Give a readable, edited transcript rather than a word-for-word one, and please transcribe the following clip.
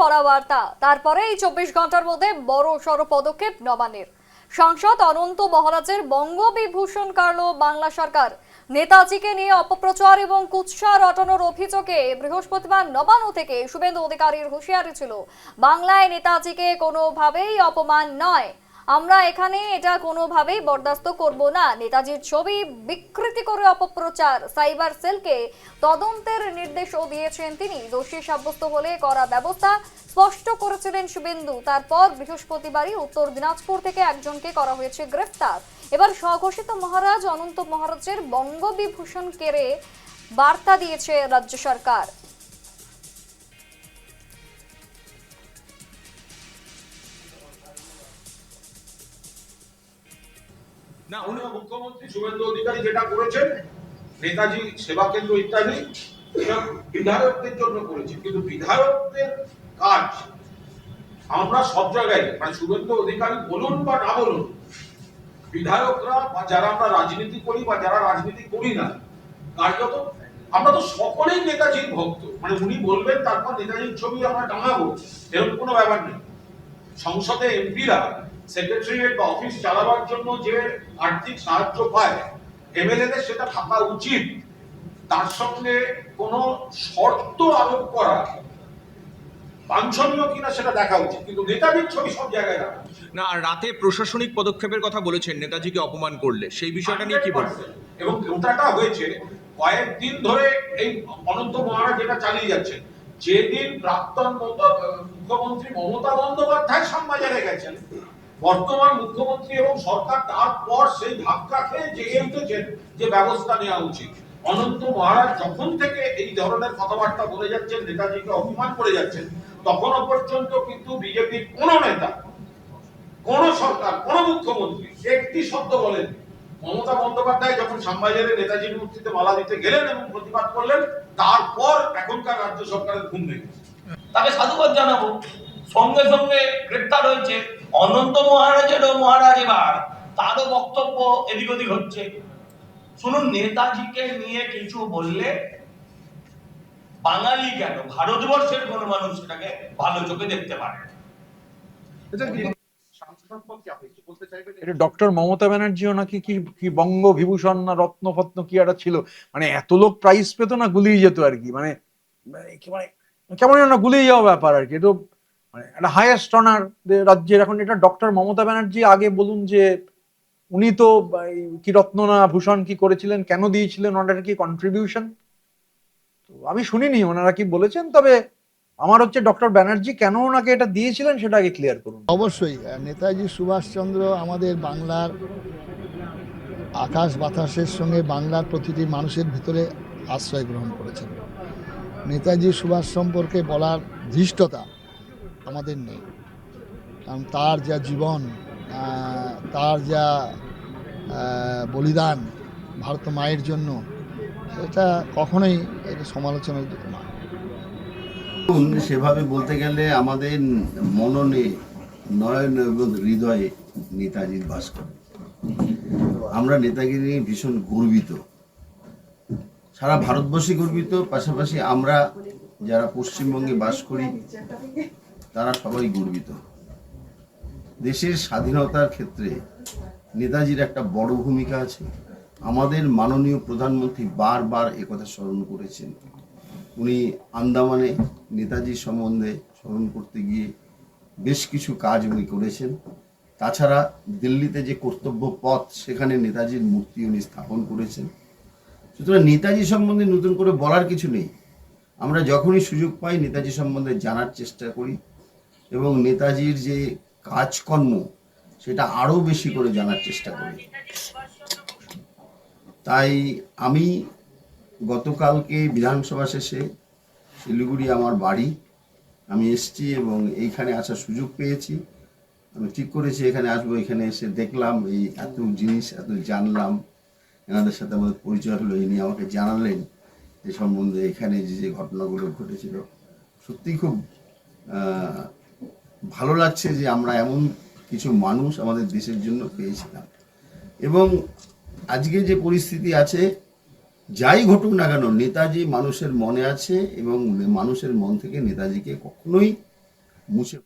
ভরা বার্তা। তারপরেই 24 ঘন্টার মধ্যে বড় সড় পদক্ষেপ নবান্নের। সাংসদ অনন্ত মহারাজের বঙ্গবিভূষণ কাড়ল বাংলা সরকার। নেতাজিকে নিয়ে অপপ্রচার এবং কুৎসা রটানোর অভিযোগে বৃহস্পতিবার নবান্ন থেকে শুভেন্দু অধিকারীর হুঁশিয়ারি ছিল, বাংলায় নেতাজিকে কোনোভাবেই অপমান নয়, আমরা এখানে এটা কোনোভাবেই বরদাস্ত করব না। নেতাজির ছবি বিকৃতি করে অপপ্রচার, সাইবার সেলকে তদন্তের নির্দেশও দিয়েছেন তিনি। দোষী সাব্যস্ত হলে করা ব্যবস্থা স্পষ্ট করেছিলেন শুভেন্দু। তারপর বৃহস্পতিবারই উত্তর দিনাজপুর থেকে একজনকে করা হয়েছে গ্রেফতার। এবার স্বঘোষিত মহারাজ অনন্ত মহারাজের বঙ্গবিভূষণ কেড়ে বার্তা দিয়েছে রাজ্য সরকার। না, উনি মুখ্যমন্ত্রী শুভেন্দু অধিকারী যেটা করেছেন, নেতাজি সেবা কেন্দ্র ইত্যাদি বিধায়কদের জন্য করেছেন, কিন্তু বিধায়কদের কাজ আমরা সব জায়গায়, মানে শুভেন্দু অধিকারী বলুন বা না বলুন, বিধায়করা বা যারা আমরা রাজনীতি করি বা যারা রাজনীতি করি না, কার্যত আমরা তো সকলেই নেতাজির ভক্ত। মানে উনি বলবেন তারপর নেতাজির ছবি আমরা টাঙাবো, এরকম কোনো ব্যাপার নেই। সংসদে এমপিরা সেক্রেটারিয়েট বা অফিস চালাবার জন্য যে আর্থিক সাহায্য পায়, এমএলএদের সেটা থাকা উচিত। তার সঙ্গে কোনো শর্ত আরোপ করা বাঞ্ছনীয় কিনা সেটা দেখা উচিত, কিন্তু নেতাজির ছবি সব জায়গায় রাখা না। আর রাতে প্রশাসনিক পদক্ষেপের কথা বলেছেন নেতাজিকে অপমান করলে, সেই বিষয়টা নিয়ে কি বলবেন? এবং ওটাটা হয়েছে কয়েকদিন ধরে, এই অনন্ত মহারাজ যেটা চালিয়ে যাচ্ছেন। যেদিন প্রাক্তন মুখ্যমন্ত্রী মমতা বন্দ্যোপাধ্যায় শ্যামবাজারে গেছেন, বর্তমান মুখ্যমন্ত্রী এবং সরকার তারপর সেই ধাক্কা খেয়ে জেগে উঠেছেন যে ব্যবস্থা নেওয়া উচিত। অনন্ত মহারাজ যখন থেকে এই ধরনের কথাবার্তা বলে যাচ্ছেন, নেতাজিকে অপমান করে যাচ্ছেন, তখনও পর্যন্ত কিন্তু বিজেপির কোন নেতা, কোন সরকার, কোন মুখ্যমন্ত্রী একটি শব্দ বলেন। মমতা বন্দ্যোপাধ্যায় যখন শ্যামবাজারে নেতাজির মূর্তিতে মালা দিতে গেলেন এবং প্রতিবাদ করলেন, তারপর এখনকার রাজ্য সরকারের ঘুম ভেঙেছে। তাকে সাধুবাদ জানাবো। সঙ্গে সঙ্গে গ্রেপ্তার হয়েছে অনন্ত মহারাজেরও মহারাজ, এবার তারও বক্তব্য এদিক ওদিক হচ্ছে। শুনুন, নেতাজিকে নিয়ে কিছু বললে বাঙালি কেন, ভারতবর্ষের কোন মানুষ সেটাকে ভালো চোখে দেখতে পারে। ডক্টর মমতা ব্যানার্জিও নাকি কি বঙ্গ বিভূষণ না রত্ন ফত্ন কি একটা ছিল, মানে এত লোক প্রাইজ পেত না, গুলিয়ে যেত আর কি। মানে কেমন না গুলিয়ে যাওয়া ব্যাপার আর কি। তো মানে একটা হাইয়েস্ট অনার রাজ্যের। এখন এটা ডক্টর মমতা ব্যানার্জি আগে বলুন যে উনি তো কি রত্ন না ভূষণ কি করেছিলেন, কেন দিয়েছিলেন, ওনার কি কন্ট্রিবিউশন, তো আমি শুনিনি ওনারা কি বলেছেন। তবে আমার হচ্ছে ডক্টর ব্যানার্জি কেন ওনাকে এটা দিয়েছিলেন সেটা আগে ক্লিয়ার করুন। অবশ্যই নেতাজি সুভাষচন্দ্র আমাদের বাংলার আকাশ বাতাসের সঙ্গে বাংলার প্রতিটি মানুষের ভিতরে আশ্রয় গ্রহণ করেছেন। নেতাজি সুভাষ সম্পর্কে বলার ধৃষ্টতা আমাদের নেই, কারণ তার যা জীবন, তার যা বলিদান ভারত মায়ের জন্য, এটা কখনোই এটা সমালোচনার যোগ্য নয়। সেভাবে বলতে গেলে আমাদের মননে, নয়ন এবং হৃদয়ে নেতাজির বাস করে। আমরা নেতাজি নিয়ে ভীষণ গর্বিত, সারা ভারতবর্ষে গর্বিত। পাশাপাশি আমরা যারা পশ্চিমবঙ্গে বাস করি তারা সবাই গর্বিত। দেশের স্বাধীনতার ক্ষেত্রে নেতাজির একটা বড় ভূমিকা আছে। আমাদের মাননীয় প্রধানমন্ত্রী বারবার একথা স্মরণ করেছেন। উনি আন্দামানে নেতাজির সম্বন্ধে স্মরণ করতে গিয়ে বেশ কিছু কাজ উনি করেছেন। তাছাড়া দিল্লিতে যে কর্তব্য পথ, সেখানে নেতাজির মূর্তি উনি স্থাপন করেছেন। সুতরাং নেতাজি সম্বন্ধে নতুন করে বলার কিছু নেই। আমরা যখনই সুযোগ পাই নেতাজি সম্বন্ধে জানার চেষ্টা করি এবং নেতাজির যে কাজকর্ম সেটা আরও বেশি করে জানার চেষ্টা করি। তাই আমি গতকালকে বিধানসভা শেষে শিলিগুড়ি আমার বাড়ি, আমি এসেছি এবং এইখানে আসার সুযোগ পেয়েছি। আমি ঠিক করেছি এখানে আসবো। এখানে এসে দেখলাম এই এত জিনিস, এত জানলাম, এনাদের সাথে আমাদের পরিচয় হলো। ইনি আমাকে জানালেন এ সম্বন্ধে, এখানে যে ঘটনাগুলো ঘটেছিল। সত্যি খুব ভালো লাগছে যে আমরা এমন কিছু মানুষ আমাদের দেশের জন্য পেয়েছিলাম। এবং আজকে যে পরিস্থিতি আছে, যাই ঘটুক না কেন, নেতাজি মানুষের মনে আছে এবং মানুষের মন থেকে নেতাজিকে কখনোই মুছে